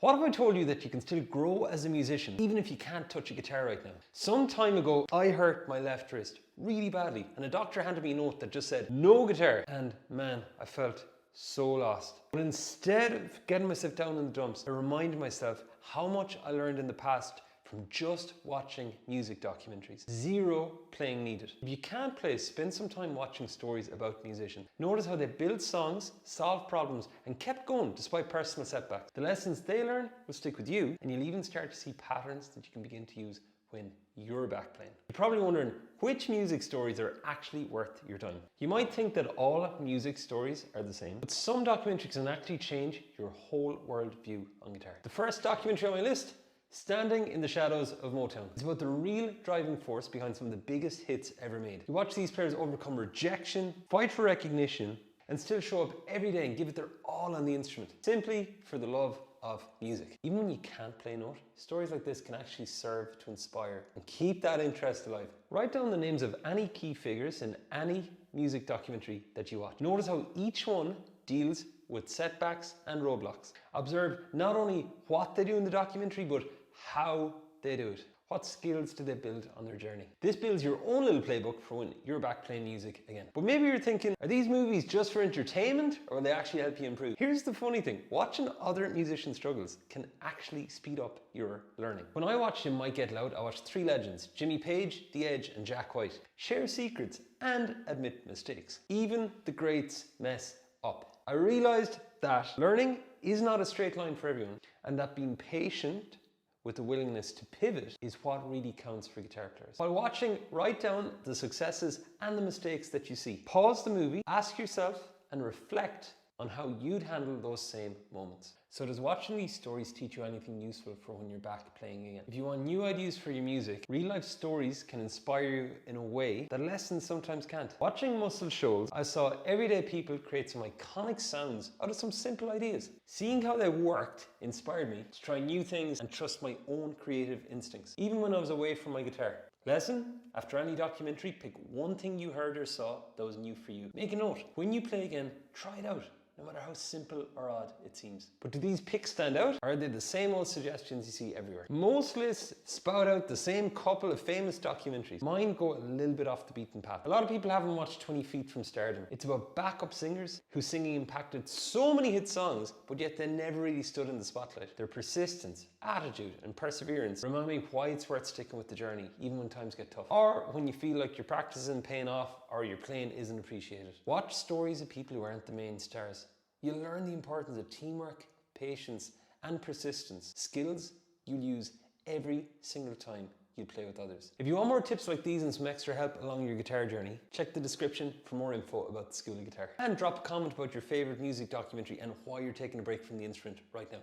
What if I told you that you can still grow as a musician even if you can't touch a guitar right now? Some time ago, I hurt my left wrist really badly and a doctor handed me a note that just said, no guitar. And man, I felt so lost. But instead of getting myself down in the dumps, I reminded myself how much I learned in the past from just watching music documentaries. Zero playing needed. If you can't play, spend some time watching stories about musicians. Notice how they built songs, solved problems, and kept going despite personal setbacks. The lessons they learn will stick with you, and you'll even start to see patterns that you can begin to use when you're back playing. You're probably wondering which music stories are actually worth your time. You might think that all music stories are the same, but some documentaries can actually change your whole world view on guitar. The first documentary on my list, Standing in the Shadows of Motown. It's about the real driving force behind some of the biggest hits ever made. You watch these players overcome rejection, fight for recognition, and still show up every day and give it their all on the instrument, simply for the love of music. Even when you can't play a note, stories like this can actually serve to inspire and keep that interest alive. Write down the names of any key figures in any music documentary that you watch. Notice how each one deals with setbacks and roadblocks. Observe not only what they do in the documentary, but how they do it. What skills do they build on their journey? This builds your own little playbook for when you're back playing music again. But maybe you're thinking, are these movies just for entertainment or will they actually help you improve? Here's the funny thing, watching other musicians' struggles can actually speed up your learning. When I watched In Might Get Loud, I watched three legends, Jimmy Page, The Edge, and Jack White, share secrets and admit mistakes. Even the greats mess up. I realized that learning is not a straight line for everyone, and that being patient with the willingness to pivot is what really counts for guitar players. While watching, write down the successes and the mistakes that you see. Pause the movie, ask yourself, and reflect on how you'd handle those same moments. So does watching these stories teach you anything useful for when you're back playing again? If you want new ideas for your music, real life stories can inspire you in a way that lessons sometimes can't. Watching muscle shows, I saw everyday people create some iconic sounds out of some simple ideas. Seeing how they worked inspired me to try new things and trust my own creative instincts, even when I was away from my guitar. Lesson? After any documentary, pick one thing you heard or saw that was new for you. Make a note. When you play again, try it out, no matter how simple or odd it seems. But do these picks stand out, or are they the same old suggestions you see everywhere? Most lists spout out the same couple of famous documentaries. Mine go a little bit off the beaten path. A lot of people haven't watched 20 Feet from Stardom. It's about backup singers whose singing impacted so many hit songs, but yet they never really stood in the spotlight. Their persistence, attitude, and perseverance remind me why it's worth sticking with the journey, even when times get tough. Or when you feel like your practice isn't paying off, or your playing isn't appreciated. Watch stories of people who aren't the main stars. You'll learn the importance of teamwork, patience, and persistence. Skills you'll use every single time you play with others. If you want more tips like these and some extra help along your guitar journey, check the description for more info about the School of Guitar. And drop a comment about your favorite music documentary and why you're taking a break from the instrument right now.